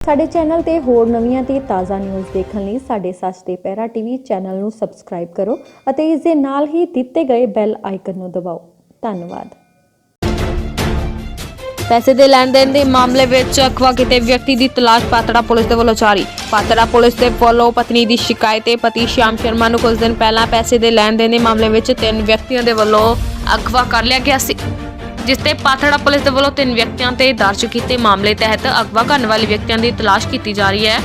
ਸਾਡੇ ਚੈਨਲ ਤੇ ਹੋਰ ਨਵੀਆਂ ਤੇ ਤਾਜ਼ਾ ਨਿਊਜ਼ ਦੇਖਣ ਲਈ ਸਾਡੇ ਸੱਚ ਤੇ ਪਹਿਰਾ ਟੀਵੀ ਚੈਨਲ ਨੂੰ ਸਬਸਕ੍ਰਾਈਬ ਕਰੋ ਅਤੇ ਇਸ ਦੇ ਨਾਲ ਹੀ ਦਿੱਤੇ ਗਏ ਬੈਲ ਆਈਕਨ ਨੂੰ ਦਬਾਓ। ਧੰਨਵਾਦ। पैसे के लैन देन के मामले में अगवा किए व्यक्ति की तलाश पातड़ा पुलिस के वालों जारी। पातड़ा पुलिस के वालों पत्नी की शिकायत पति श्याम शर्मा को कुछ दिन पहला पैसे के लैन देन के मामले में 3 व्यक्तियों के वालों अगवा कर लिया गया सी, जिसते पातड़ा पुलिस के वालों 3 व्यक्तियों ते दर्ज किए मामले तहत अगवा करने वाले व्यक्तियों की तलाश की जा रही है।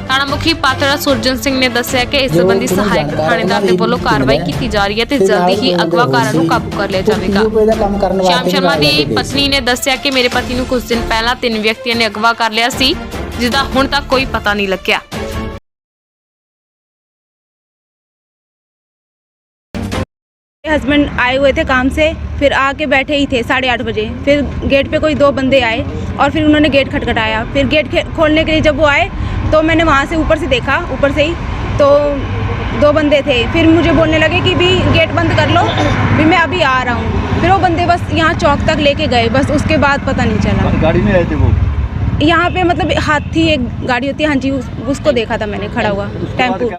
थाना मुखी पातड़ा सुरजन सिंह ने दस्सिया कि इस संबंधी सहायक थानेदार के वालों कार्रवाई की जा रही है ते जल्दी ही अगवाकारां नूं काबू कर लिया जाएगा। श्याम शर्मा की पत्नी ने दस्सिया कि मेरे पति नूं कुछ दिन पहला 3 व्यक्तियों ने अगवा कर लिया सी, जिसदा हुण तक कोई पता नहीं लग्या। हस्बैंड आए हुए थे काम से, फिर आके बैठे ही थे 8:30 बजे। फिर गेट पे कोई 2 बंदे आए और फिर उन्होंने गेट खटखटाया। फिर गेट खोलने के लिए जब वो आए तो मैंने वहाँ से ऊपर से देखा, ऊपर से ही तो 2 बंदे थे। फिर मुझे बोलने लगे कि भी गेट बंद कर लो, भी मैं अभी आ रहा हूँ। फिर वो बंदे बस यहाँ चौक तक लेके गए, बस उसके बाद पता नहीं चला। गाड़ी में आए थे वो? यहाँ पे मतलब हाथी एक गाड़ी होती है, हाँ जी, उसको देखा था मैंने खड़ा हुआ टेम्पो।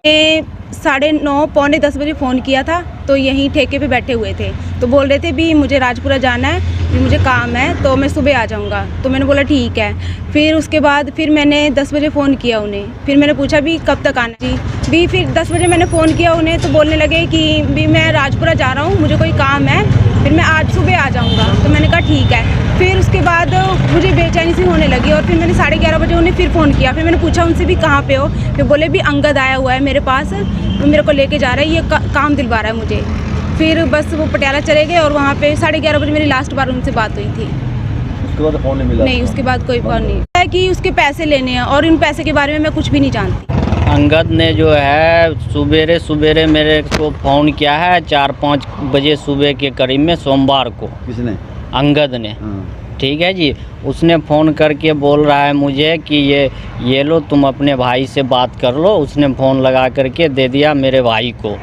9:30 पौने 10 बजे फ़ोन किया था तो यहीं ठेके पे बैठे हुए थे, तो बोल रहे थे भी मुझे राजपुरा जाना है, भी मुझे काम है, तो मैं सुबह आ जाऊँगा। तो मैंने बोला ठीक है। फिर उसके बाद फिर मैंने 10 बजे फ़ोन किया उन्हें। फिर मैंने पूछा भी कब तक आना जी, भी फिर 10 बजे मैंने फ़ोन किया उन्हें तो बोलने लगे कि भी मैं राजपुरा जा रहा हूँ, मुझे कोई काम है, फिर मैं आज सुबह आ जाऊँगा। तो मैंने कहा ठीक है। फिर उसके बाद मुझे बेचैनी सी होने लगी और फिर मैंने 11:30 बजे उन्हें फिर फ़ोन किया। फिर मैंने पूछा उनसे भी कहाँ पे हो, फिर बोले भी अंगद आया हुआ है मेरे पास, वो मेरे को लेके जा रहा है, ये काम दिलवा रहा है मुझे। फिर बस वो पटियाला चले गए और वहाँ पे 11:30 बजे मेरी लास्ट बार उनसे बात हुई थी। उसके बाद फोन नहीं मिला? नहीं, उसके बाद कोई फ़ोन नहीं है कि उसके पैसे लेने हैं और इन पैसे के बारे में मैं कुछ भी नहीं जानती। अंगद ने जो है सुबेरे मेरे को फ़ोन किया है 4-5 बजे सुबह के करीब में सोमवार को। किसने? अंगद ने। ठीक है जी। उसने फ़ोन करके बोल रहा है मुझे कि ये लो तुम अपने भाई से बात कर लो। उसने फ़ोन लगा करके दे दिया मेरे भाई को।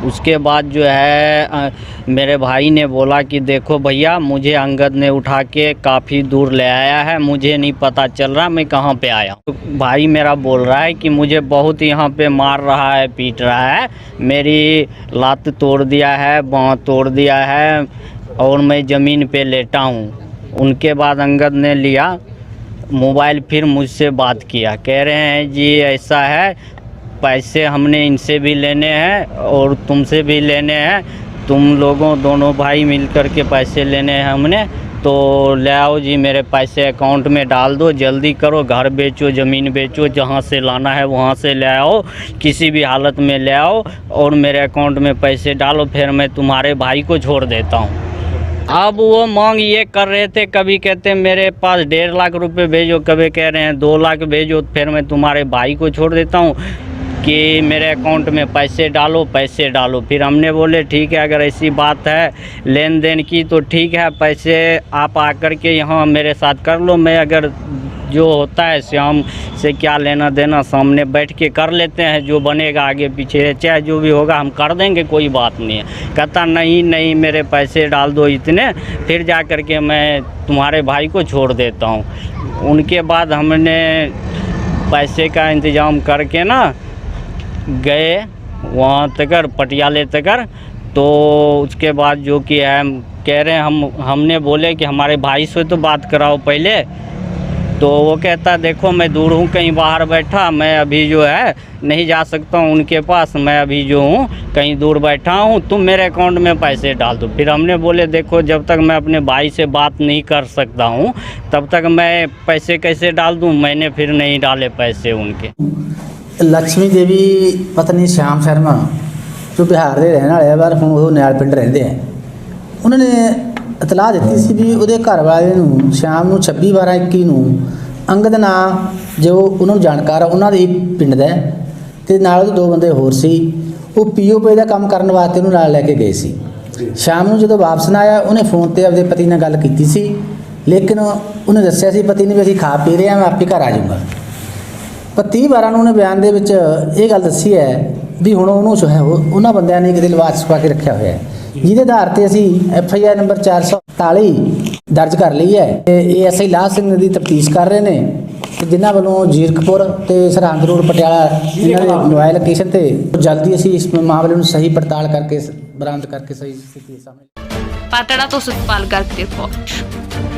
उसके बाद जो है मेरे भाई ने बोला कि देखो भैया, मुझे अंगद ने उठा के काफ़ी दूर ले आया है, मुझे नहीं पता चल रहा मैं कहाँ पे आया हूँ। तो भाई मेरा बोल रहा है कि मुझे बहुत यहाँ पे मार रहा है, पीट रहा है, मेरी लात तोड़ दिया है, बाँह तोड़ दिया है और मैं ज़मीन पे लेटा हूँ। उनके बाद अंगद ने लिया मोबाइल, फिर मुझसे बात किया, कह रहे हैं जी ऐसा है, पैसे हमने इनसे भी लेने हैं और तुमसे भी लेने हैं, तुम लोगों दोनों भाई मिल कर के पैसे लेने हैं हमने, तो ले आओ जी, मेरे पैसे अकाउंट में डाल दो, जल्दी करो, घर बेचो, ज़मीन बेचो, जहाँ से लाना है वहाँ से ले आओ, किसी भी हालत में ले आओ और मेरे अकाउंट में पैसे डालो, फिर मैं तुम्हारे भाई को छोड़ देता हूँ। अब वो मांग ये कर रहे थे, कभी कहते हैं मेरे पास 1.5 लाख रुपए भेजो, कभी कह रहे हैं 2 लाख भेजो, फिर मैं तुम्हारे भाई को छोड़ देता हूँ कि मेरे अकाउंट में पैसे डालो। फिर हमने बोले ठीक है, अगर ऐसी बात है लेन देन की तो ठीक है, पैसे आप आकर के यहाँ मेरे साथ कर लो, मैं अगर जो होता है श्याम से क्या लेना देना सामने बैठ के कर लेते हैं, जो बनेगा आगे पीछे चाहे जो भी होगा हम कर देंगे, कोई बात नहीं है। कहता नहीं मेरे पैसे डाल दो इतने, फिर जा कर के मैं तुम्हारे भाई को छोड़ देता हूँ। उनके बाद हमने पैसे का इंतज़ाम करके ना गए वहाँ तक, पटियाले तक। तो उसके बाद जो कि है कह रहे हैं हमने बोले कि हमारे भाई से तो बात कराओ पहले, तो वो कहता देखो मैं दूर हूँ, कहीं बाहर बैठा, मैं अभी जो है नहीं जा सकता हूँ उनके पास, मैं अभी जो हूँ कहीं दूर बैठा हूँ, तुम मेरे अकाउंट में पैसे डाल दो। फिर हमने बोले देखो जब तक मैं अपने भाई से बात नहीं कर सकता हूँ तब तक मैं पैसे कैसे डाल दूँ। मैंने फिर नहीं डाले पैसे उनके। लक्ष्मी देवी पत्नी श्याम शर्मा जो बिहार के रहने वाले पर हम वो नयाल पिंड रहते हैं, उन्होंने इतलाह दी सी भी वो घर वाले शाम को 26/12/21 अंगद ना जो उन्होंने जानकार उन्होंने ही पिंड का ते नाल 2 बंदे होर सी, वो POP का काम करने वास्ते उन्होंने नाल लैके गए सी। शाम को जो वापस ना आया उन्हें फोन पर अपने पति ने गल की सी, लेकिन उन्हें दस्सिया सी पति ने भी असीं खा पी रहे हैं, मैं आपे घर आ जाऊँगा। पर 30 बार उन्होंने बयान दे विच ये गल दसी है भी हुण उन्होंने जो है उन्होंने बंदियां ने किते लिवाज छुपा के रखा हुआ है, जिहदे आधार पर असीं FIR नंबर 448 दर्ज कर ली है। ASI लाल सिंह की तफ्तीश कर रहे हैं ਜਿਨ੍ਹਾਂ ਵੱਲੋਂ ਜੀਰਕਪੁਰ ਤੇ ਸਰਹੰਦ ਰੋਡ ਪਟਿਆਲਾ ਇਹਨਾਂ ਦੇ ਮੋਬਾਈਲ ਲੋਕੇਸ਼ਨ ਤੇ ਜਲਦੀ ਅਸੀਂ ਇਸ ਮਾਮਲੇ ਨੂੰ ਸਹੀ ਪੜਤਾਲ ਕਰਕੇ ਬਰਾਮਦ ਕਰਕੇ ਸਹੀ ਸਥਿਤੀ ਸਾਹਮਣੇ। ਪਾਤੜਾ ਤੋਂ ਸਤਪਾਲ ਗਰਗ ਦੀ ਰਿਪੋਰਟ।